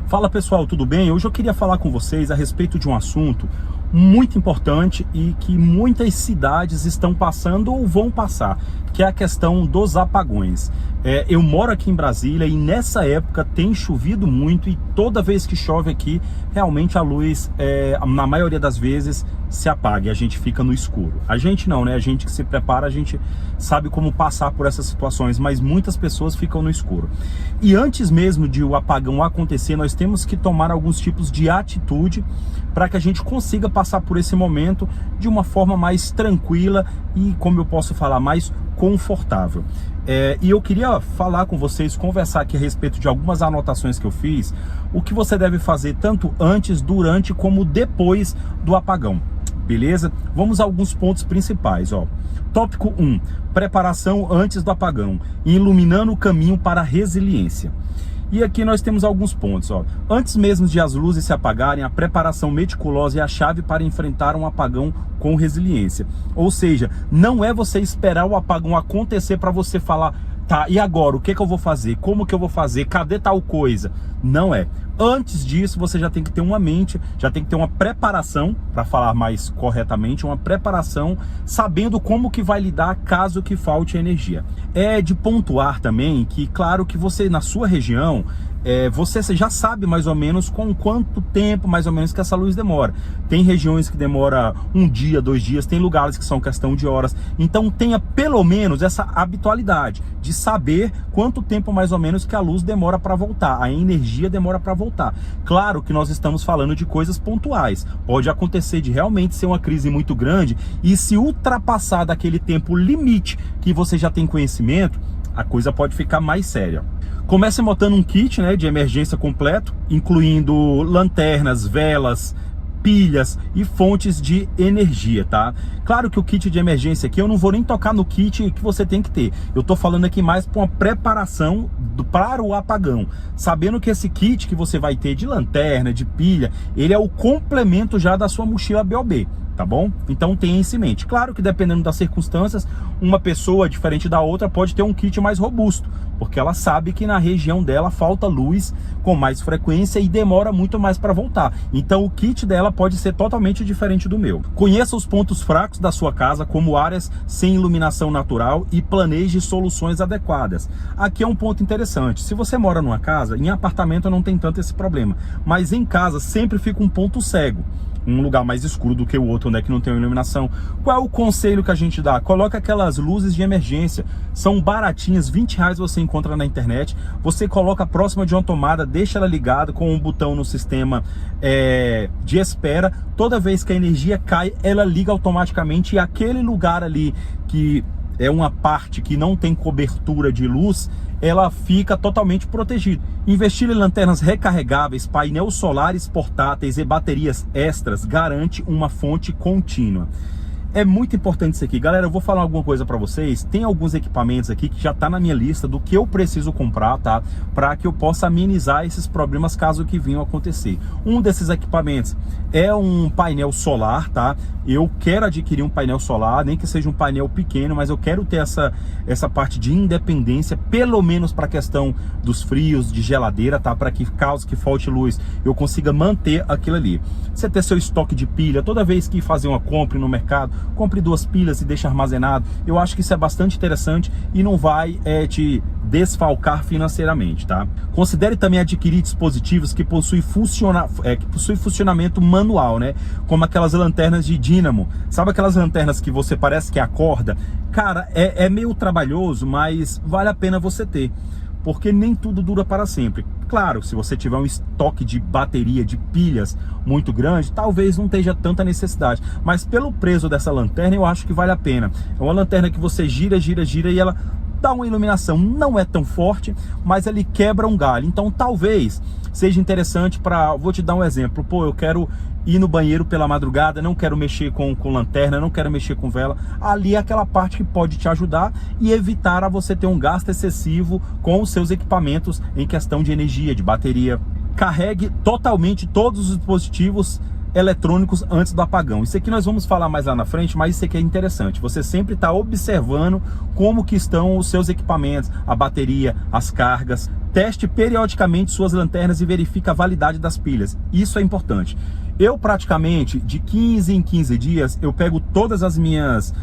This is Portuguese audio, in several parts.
Fala pessoal, tudo bem? Hoje eu queria falar com vocês a respeito de um assunto muito importante e que muitas cidades estão passando ou vão passar, que é a questão dos apagões. Eu moro aqui em Brasília e nessa época tem chovido muito e toda vez que chove aqui, realmente a luz, na maioria das vezes, se apaga e a gente fica no escuro. A gente não, né? A gente que se prepara, a gente sabe como passar por essas situações, mas muitas pessoas ficam no escuro. E antes mesmo de o apagão acontecer, nós temos que tomar alguns tipos de atitude para que a gente consiga passar por esse momento de uma forma mais tranquila e, como eu posso falar, mais confortável. E eu queria falar com vocês, conversar aqui a respeito de algumas anotações que eu fiz, o que você deve fazer tanto antes, durante, como depois do apagão. Beleza? Vamos a alguns pontos principais, ó. Tópico 1, preparação antes do apagão, iluminando o caminho para a resiliência. E aqui nós temos alguns pontos, ó. Antes mesmo de as luzes se apagarem, a preparação meticulosa é a chave para enfrentar um apagão com resiliência. Ou seja, não é você esperar o apagão acontecer para você falar, tá, e agora? O que que eu vou fazer? Como que eu vou fazer? Cadê tal coisa? Não é. Antes disso, você já tem que ter uma mente, já tem que ter uma preparação, para falar mais corretamente, uma preparação, sabendo como que vai lidar caso que falte energia. É de pontuar também que, claro, que você, na sua região, você já sabe mais ou menos com quanto tempo mais ou menos que essa luz demora. Tem regiões que demora 1 dia, 2 dias, tem lugares que são questão de horas. Então tenha pelo menos essa habitualidade de saber quanto tempo mais ou menos que a luz demora para voltar, a energia demora para voltar. Claro que nós estamos falando de coisas pontuais. Pode acontecer de realmente ser uma crise muito grande e se ultrapassar daquele tempo limite que você já tem conhecimento, a coisa pode ficar mais séria. Comece montando um kit, né, de emergência completo, incluindo lanternas, velas, pilhas e fontes de energia, tá? Claro que o kit de emergência aqui, eu não vou nem tocar no kit que você tem que ter. Eu tô falando aqui mais para uma preparação para o apagão. Sabendo que esse kit que você vai ter de lanterna, de pilha, ele é o complemento já da sua mochila BOB. Tá bom? Então tenha isso em mente. Claro que dependendo das circunstâncias, uma pessoa diferente da outra pode ter um kit mais robusto, porque ela sabe que na região dela falta luz com mais frequência e demora muito mais para voltar. Então o kit dela pode ser totalmente diferente do meu. Conheça os pontos fracos da sua casa, como áreas sem iluminação natural, e planeje soluções adequadas. Aqui é um ponto interessante. Se você mora numa casa, em apartamento não tem tanto esse problema, mas em casa sempre fica um ponto cego. Um lugar mais escuro do que o outro, onde é que não tem iluminação. Qual é o conselho que a gente dá? Coloca aquelas luzes de emergência, são baratinhas, R$20 você encontra na internet, você coloca próxima de uma tomada, deixa ela ligada com um botão no sistema de espera, toda vez que a energia cai, ela liga automaticamente e aquele lugar ali que é uma parte que não tem cobertura de luz, ela fica totalmente protegida. Investir em lanternas recarregáveis, painéis solares portáteis e baterias extras garante uma fonte contínua. É muito importante isso aqui. Galera, eu vou falar alguma coisa para vocês. Tem alguns equipamentos aqui que já tá na minha lista do que eu preciso comprar, tá? Para que eu possa amenizar esses problemas caso que venham acontecer. Um desses equipamentos é um painel solar, tá? Eu quero adquirir um painel solar, nem que seja um painel pequeno, mas eu quero ter essa parte de independência, pelo menos para a questão dos frios, de geladeira, tá? Para que caso que falte luz, eu consiga manter aquilo ali. Você ter seu estoque de pilha, toda vez que fazer uma compra no mercado, compre 2 pilhas e deixe armazenado. Eu acho que isso é bastante interessante e não vai te desfalcar financeiramente, tá? Considere também adquirir dispositivos que possuem funcionamento manual, né? Como aquelas lanternas de dínamo. Sabe aquelas lanternas que você parece que acorda? Cara, é meio trabalhoso, mas vale a pena você ter, porque nem tudo dura para sempre. Claro, se você tiver um estoque de bateria, de pilhas muito grande, talvez não tenha tanta necessidade. Mas pelo preço dessa lanterna, eu acho que vale a pena. É uma lanterna que você gira, gira, gira e ela dá uma iluminação. Não é tão forte, mas ele quebra um galho. Então talvez seja interessante para... Vou te dar um exemplo. Pô, eu quero ir no banheiro pela madrugada, não quero mexer com lanterna, não quero mexer com vela. Ali é aquela parte que pode te ajudar e evitar a você ter um gasto excessivo com os seus equipamentos em questão de energia, de bateria. Carregue totalmente todos os dispositivos eletrônicos antes do apagão. Isso aqui nós vamos falar mais lá na frente, mas isso aqui é interessante. Você sempre está observando como que estão os seus equipamentos, a bateria, as cargas. Teste periodicamente suas lanternas e verifique a validade das pilhas. Isso é importante. Eu praticamente, de 15 em 15 dias, eu pego todas as minhas,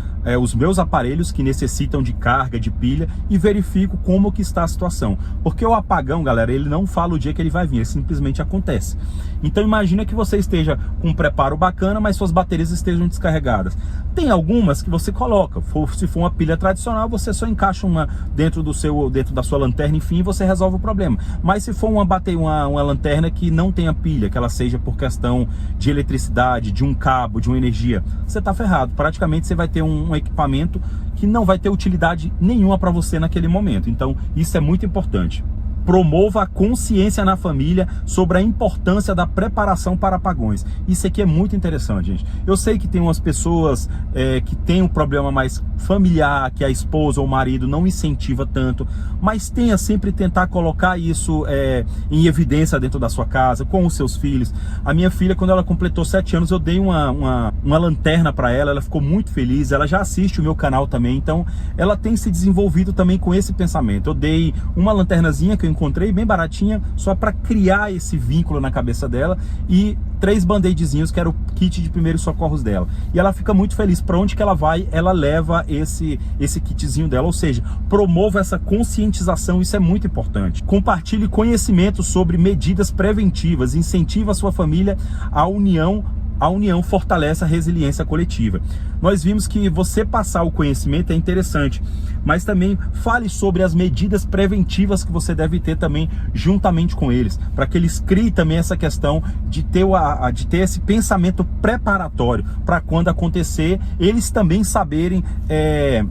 os meus aparelhos que necessitam de carga, de pilha, e verifico como que está a situação. Porque o apagão, galera, ele não fala o dia que ele vai vir, ele simplesmente acontece. Então imagina que você esteja com um preparo bacana, mas suas baterias estejam descarregadas. Tem algumas que você coloca, se for uma pilha tradicional, você só encaixa uma dentro da sua lanterna, enfim, e você resolve o problema. Mas se for uma lanterna que não tenha pilha, que ela seja por questão de eletricidade, de um cabo, de uma energia, você tá ferrado. Praticamente você vai ter um equipamento que não vai ter utilidade nenhuma para você naquele momento. Então isso é muito importante. Promova a consciência na família sobre a importância da preparação para apagões. Isso aqui é muito interessante, gente. Eu sei que tem umas pessoas que tem um problema mais familiar, que a esposa ou o marido não incentiva tanto, mas tenha sempre tentar colocar isso em evidência dentro da sua casa, com os seus filhos. A minha filha, quando ela completou 7 anos, eu dei uma lanterna para ela, ela ficou muito feliz, ela já assiste o meu canal também, então ela tem se desenvolvido também com esse pensamento. Eu dei uma lanternazinha que eu encontrei bem baratinha, só para criar esse vínculo na cabeça dela, e 3 band-aidzinhos, que era o kit de primeiros socorros dela. E ela fica muito feliz. Para onde que ela vai, ela leva esse kitzinho dela, ou seja, promova essa conscientização, isso é muito importante. Compartilhe conhecimento sobre medidas preventivas, incentiva a sua família à união. A união fortalece a resiliência coletiva. Nós vimos que você passar o conhecimento é interessante, mas também fale sobre as medidas preventivas que você deve ter também juntamente com eles, para que eles criem também essa questão de ter esse pensamento preparatório, para quando acontecer, eles também saberem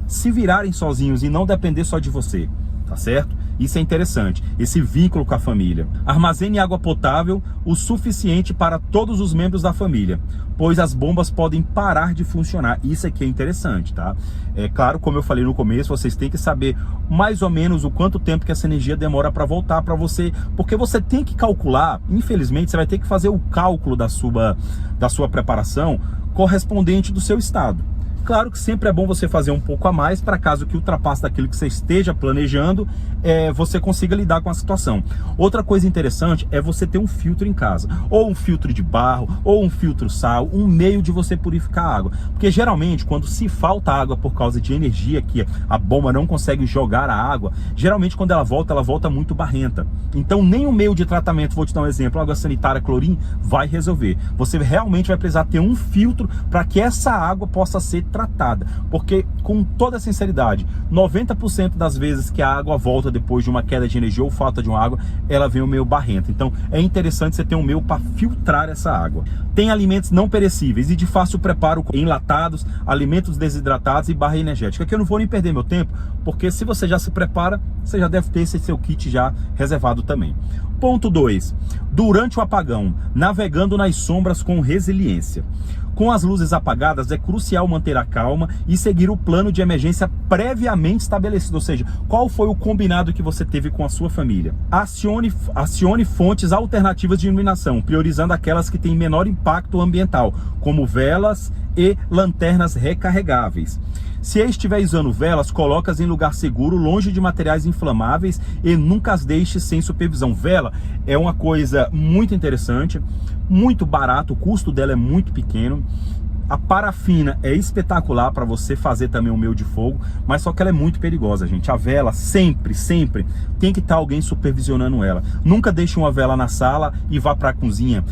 se virarem sozinhos e não depender só de você, tá certo? Isso é interessante, esse vínculo com a família. Armazene água potável o suficiente para todos os membros da família, pois as bombas podem parar de funcionar. Isso aqui é interessante, tá? É claro, como eu falei no começo, vocês têm que saber mais ou menos o quanto tempo que essa energia demora para voltar para você, porque você tem que calcular, infelizmente, você vai ter que fazer o cálculo da sua preparação correspondente do seu estado. Claro que sempre é bom você fazer um pouco a mais, para caso que ultrapasse daquilo que você esteja planejando, você consiga lidar com a situação. Outra coisa interessante é você ter um filtro em casa, ou um filtro de barro, ou um filtro sal, um meio de você purificar a água. Porque geralmente, quando se falta água por causa de energia, que a bomba não consegue jogar a água, geralmente quando ela volta muito barrenta. Então nem o meio de tratamento, vou te dar um exemplo, água sanitária, clorim, vai resolver. Você realmente vai precisar ter um filtro para que essa água possa ser tratada, porque com toda sinceridade, 90% das vezes que a água volta depois de uma queda de energia ou falta de uma água, ela vem meio barrenta. Então é interessante você ter um meio para filtrar essa água. Tem alimentos não perecíveis e de fácil preparo, enlatados, alimentos desidratados e barra energética. Aqui eu não vou nem perder meu tempo, porque se você já se prepara, você já deve ter esse seu kit já reservado também. Ponto 2. Durante o apagão, navegando nas sombras com resiliência. Com as luzes apagadas, é crucial manter a calma e seguir o plano de emergência previamente estabelecido, ou seja, qual foi o combinado que você teve com a sua família. Acione fontes alternativas de iluminação, priorizando aquelas que têm menor impacto ambiental, como velas e lanternas recarregáveis. Se estiver usando velas, coloque-as em lugar seguro, longe de materiais inflamáveis e nunca as deixe sem supervisão. Vela é uma coisa muito interessante, muito barato, o custo dela é muito pequeno. A parafina é espetacular para você fazer também o meio de fogo, mas só que ela é muito perigosa, gente. A vela sempre tem que estar alguém supervisionando ela. Nunca deixe uma vela na sala e vá para a cozinha,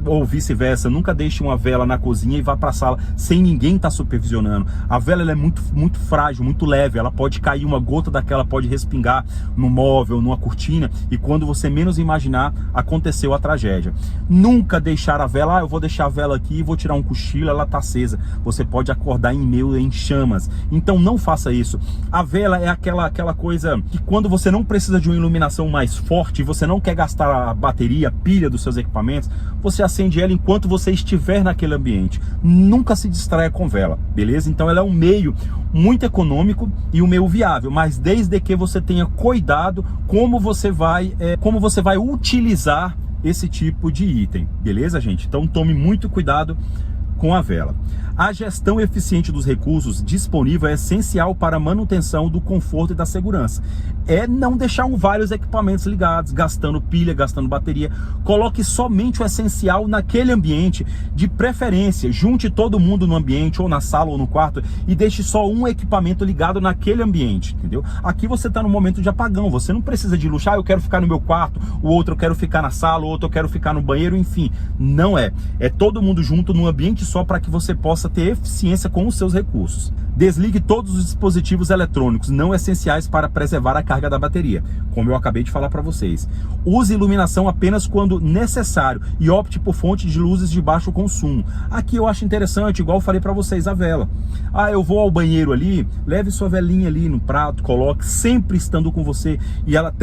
ou vice-versa. Nunca deixe uma vela na cozinha e vá para a sala sem ninguém estar supervisionando. A vela ela é muito frágil, muito leve. Ela pode cair, uma gota daquela pode respingar no móvel, numa cortina, e quando você menos imaginar, aconteceu a tragédia. Nunca deixar a vela, eu vou deixar a vela aqui e vou tirar um cochilo, ela tá acesa, você pode acordar em chamas. Então não faça isso. A vela é aquela coisa que quando você não precisa de uma iluminação mais forte, você não quer gastar a bateria, a pilha dos seus equipamentos, você acende ela enquanto você estiver naquele ambiente. Nunca se distraia com vela, beleza? Então ela é um meio muito econômico e um meio viável, mas desde que você tenha cuidado como você vai utilizar esse tipo de item, beleza, gente? Então tome muito cuidado com a vela. A gestão eficiente dos recursos disponíveis é essencial para a manutenção do conforto e da segurança. é não deixar vários equipamentos ligados, gastando pilha, gastando bateria. Coloque somente o essencial naquele ambiente, de preferência, junte todo mundo no ambiente, ou na sala ou no quarto, e deixe só um equipamento ligado naquele ambiente, entendeu? Aqui você está no momento de apagão, você não precisa de luxo, eu quero ficar no meu quarto, o outro eu quero ficar na sala, o outro eu quero ficar no banheiro, enfim, não é. É todo mundo junto num ambiente só para que você possa ter eficiência com os seus recursos. Desligue todos os dispositivos eletrônicos não essenciais para preservar a carga da bateria, como eu acabei de falar para vocês. Use iluminação apenas quando necessário e opte por fonte de luzes de baixo consumo. Aqui eu acho interessante, igual eu falei para vocês, a vela. Eu vou ao banheiro ali, leve sua velinha ali no prato, coloque, sempre estando com você e ela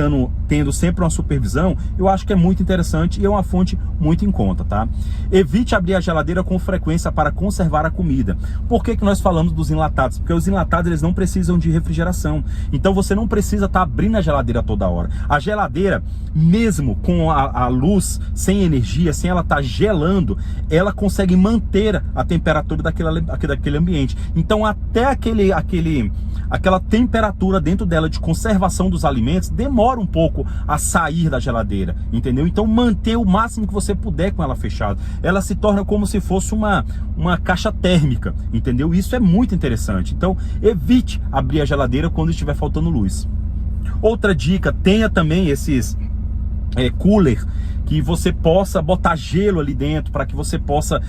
tendo sempre uma supervisão. Eu acho que é muito interessante e é uma fonte muito em conta, tá? Evite abrir a geladeira com frequência para conservar a comida. Por que nós falamos dos enlatados? Porque os enlatados, eles não precisam de refrigeração. Então você não precisa estar abrindo a geladeira toda hora. A geladeira, mesmo com a luz, sem energia, sem ela estar gelando, ela consegue manter a temperatura daquele ambiente. Então até aquela temperatura dentro dela de conservação dos alimentos demora um pouco a sair da geladeira, entendeu? Então manter o máximo que você puder com ela fechada. Ela se torna como se fosse uma caixa térmica, entendeu? Isso é muito interessante. Então evite abrir a geladeira quando estiver faltando luz. Outra dica, tenha também esses cooler, que você possa botar gelo ali dentro, para que você possa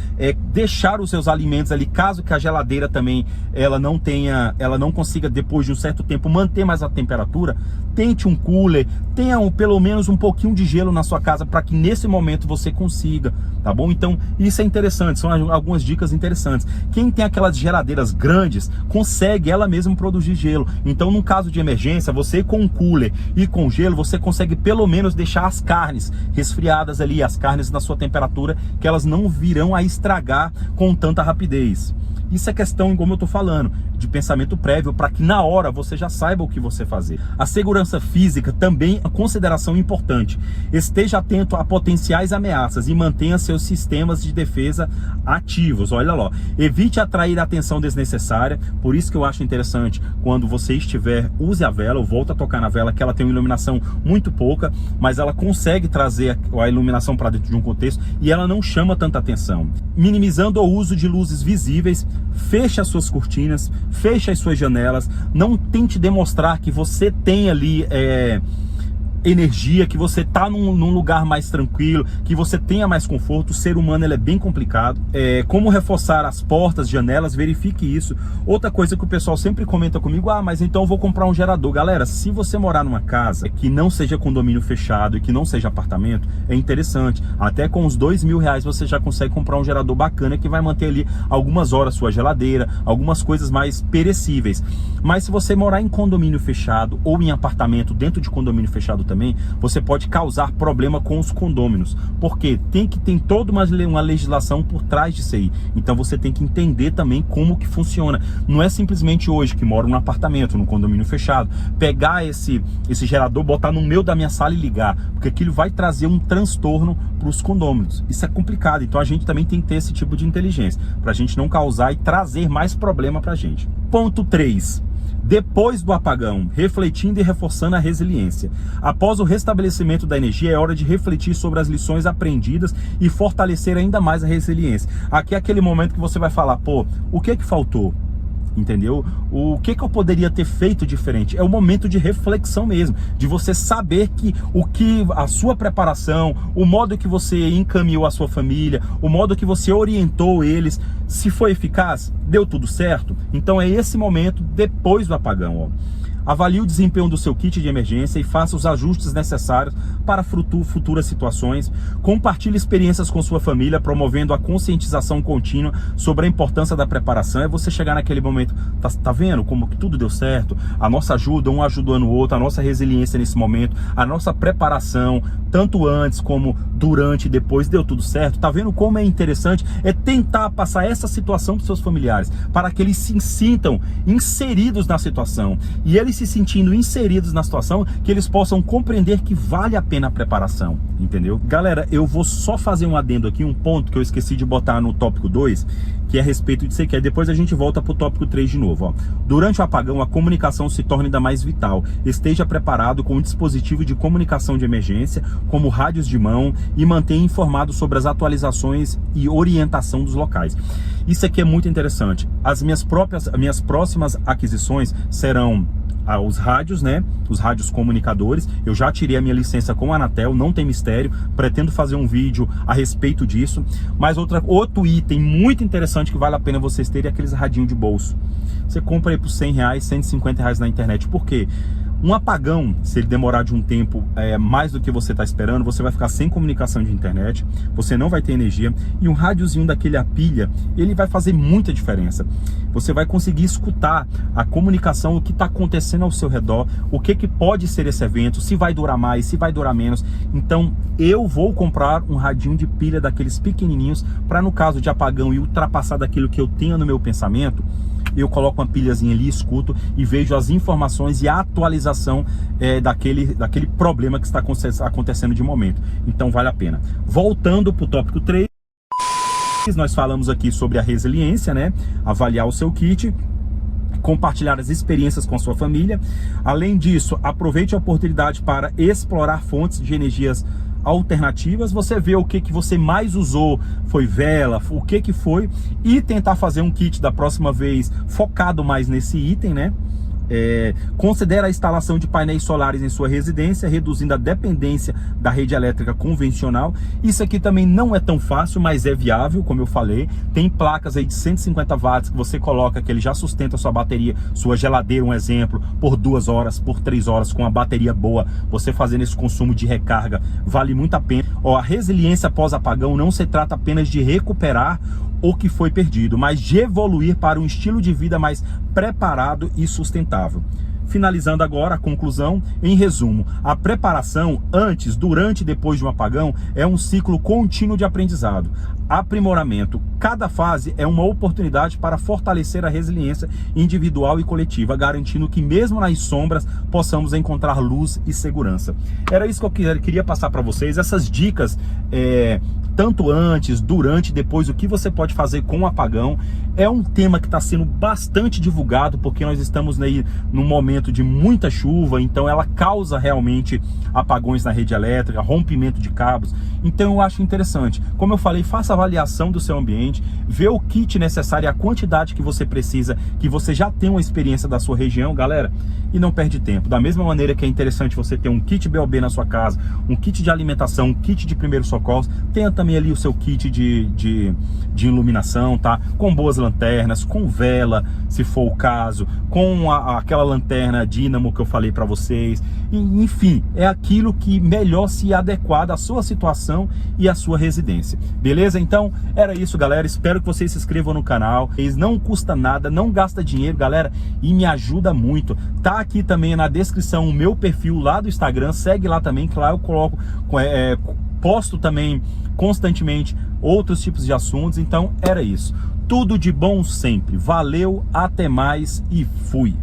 deixar os seus alimentos ali, caso que a geladeira também ela não consiga depois de um certo tempo manter mais a temperatura. Tente um cooler, tenha pelo menos um pouquinho de gelo na sua casa, para que nesse momento você consiga, tá bom? Então isso é interessante, são algumas dicas interessantes. Quem tem aquelas geladeiras grandes, consegue ela mesma produzir gelo. Então num caso de emergência, você com um cooler e com gelo, você consegue pelo menos deixar as carnes resfriadas ali, as carnes na sua temperatura, que elas não virão a estragar com tanta rapidez. Isso é questão, como eu estou falando, de pensamento prévio, para que na hora você já saiba o que você fazer. A segurança física também é consideração importante. Esteja atento a potenciais ameaças e mantenha seus sistemas de defesa ativos. Olha lá, evite atrair atenção desnecessária. Por isso que eu acho interessante, quando você estiver, use a vela, ou volta a tocar na vela, que ela tem uma iluminação muito pouca, mas ela consegue trazer a iluminação para dentro de um contexto e ela não chama tanta atenção. Minimizando o uso de luzes visíveis, feche as suas cortinas, feche as suas janelas, não tente demonstrar que você tem ali energia, que você está num lugar mais tranquilo, que você tenha mais conforto. O ser humano ele é bem complicado. Como reforçar as portas, janelas, verifique isso. Outra coisa que o pessoal sempre comenta comigo, mas então eu vou comprar um gerador. Galera, se você morar numa casa que não seja condomínio fechado e que não seja apartamento, é interessante. Até com uns R$2.000 você já consegue comprar um gerador bacana que vai manter ali algumas horas sua geladeira, algumas coisas mais perecíveis. Mas se você morar em condomínio fechado ou em apartamento dentro de condomínio fechado também, você pode causar problema com os condôminos, porque tem toda uma legislação por trás disso aí. Então você tem que entender também como que funciona. Não é simplesmente hoje que moro num apartamento, num condomínio fechado, pegar esse gerador, botar no meio da minha sala e ligar, porque aquilo vai trazer um transtorno para os condôminos. Isso é complicado, então a gente também tem que ter esse tipo de inteligência, para a gente não causar e trazer mais problema para a gente. Ponto 3. Depois do apagão, refletindo e reforçando a resiliência. Após o restabelecimento da energia, é hora de refletir sobre as lições aprendidas e fortalecer ainda mais a resiliência. Aqui é aquele momento que você vai falar, o que faltou? Entendeu? O que eu poderia ter feito diferente? É o momento de reflexão mesmo, de você saber que a sua preparação, o modo que você encaminhou a sua família, o modo que você orientou eles, se foi eficaz, deu tudo certo. Então é esse momento depois do apagão, Avalie o desempenho do seu kit de emergência e faça os ajustes necessários para futuras situações. Compartilhe experiências com sua família, promovendo a conscientização contínua sobre a importância da preparação. É você chegar naquele momento, tá vendo como que tudo deu certo? A nossa ajuda, um ajudando o outro, a nossa resiliência nesse momento, a nossa preparação, tanto antes como durante e depois, deu tudo certo. Tá vendo como é interessante? É tentar passar essa situação para os seus familiares, para que eles se sintam inseridos na situação e eles se sentindo inseridos na situação, que eles possam compreender que vale a pena a preparação, entendeu? Galera, eu vou só fazer um adendo aqui, um ponto que eu esqueci de botar no tópico 2, que é a respeito disso aqui. Depois a gente volta pro tópico 3 de novo, ó. Durante o apagão, a comunicação se torna ainda mais vital. Esteja preparado com um dispositivo de comunicação de emergência, como rádios de mão, e mantenha informado sobre as atualizações e orientação dos locais. Isso aqui é muito interessante. As minhas próximas aquisições serão os rádios, né? Os rádios comunicadores. Eu já tirei a minha licença com a Anatel, não tem mistério. Pretendo fazer um vídeo a respeito disso. Mas outro item muito interessante que vale a pena vocês terem é aqueles radinhos de bolso. Você compra aí por R$100, R$150 na internet. Por quê? Um apagão, se ele demorar de um tempo mais do que você está esperando, você vai ficar sem comunicação de internet, você não vai ter energia, e um rádiozinho daquele a pilha, ele vai fazer muita diferença. Você vai conseguir escutar a comunicação, o que está acontecendo ao seu redor, o que pode ser esse evento, se vai durar mais, se vai durar menos. Então eu vou comprar um radinho de pilha daqueles pequenininhos, para no caso de apagão e ultrapassar daquilo que eu tenho no meu pensamento, eu coloco uma pilhazinha ali, escuto e vejo as informações e a atualização daquele problema que está acontecendo de momento. Então vale a pena. Voltando para o tópico 3, nós falamos aqui sobre a resiliência, né? Avaliar o seu kit, compartilhar as experiências com a sua família. Além disso, aproveite a oportunidade para explorar fontes de energias alternativas. Você vê o que você mais usou, foi vela, o que foi, e tentar fazer um kit da próxima vez focado mais nesse item, né? Considera a instalação de painéis solares em sua residência, reduzindo a dependência da rede elétrica convencional. Isso aqui também não é tão fácil, mas é viável, como eu falei. Tem placas aí de 150 watts que você coloca, que ele já sustenta a sua bateria, sua geladeira, um exemplo, por 2 horas, por 3 horas, com a bateria boa. Você fazendo esse consumo de recarga vale muito a pena. A resiliência após apagão não se trata apenas de recuperar o que foi perdido, mas de evoluir para um estilo de vida mais preparado e sustentável. Finalizando agora a conclusão, em resumo, a preparação antes, durante e depois de um apagão é um ciclo contínuo de aprendizado, aprimoramento. Cada fase é uma oportunidade para fortalecer a resiliência individual e coletiva, garantindo que mesmo nas sombras possamos encontrar luz e segurança. Era isso que eu queria passar para vocês, essas dicas, tanto antes, durante e depois, o que você pode fazer com o apagão. É um tema que está sendo bastante divulgado, porque nós estamos aí num momento de muita chuva, então ela causa realmente apagões na rede elétrica, rompimento de cabos. Então eu acho interessante. Como eu falei, faça a avaliação do seu ambiente, vê o kit necessário e a quantidade que você precisa, que você já tem uma experiência da sua região, galera, e não perde tempo. Da mesma maneira que é interessante você ter um kit BOB na sua casa, um kit de alimentação, um kit de primeiros socorros, tenha também ali o seu kit de iluminação, tá? Com boas lanternas, com vela, se for o caso, com aquela lanterna dínamo que eu falei para vocês. Enfim, é aquilo que melhor se adequar à sua situação e à sua residência. Beleza? Então, era isso, galera. Espero que vocês se inscrevam no canal. Não custa nada, não gasta dinheiro, galera, e me ajuda muito. Tá aqui também na descrição o meu perfil lá do Instagram. Segue lá também, que lá eu coloco, posto também constantemente outros tipos de assuntos. Então, era isso. Tudo de bom sempre. Valeu, até mais e fui!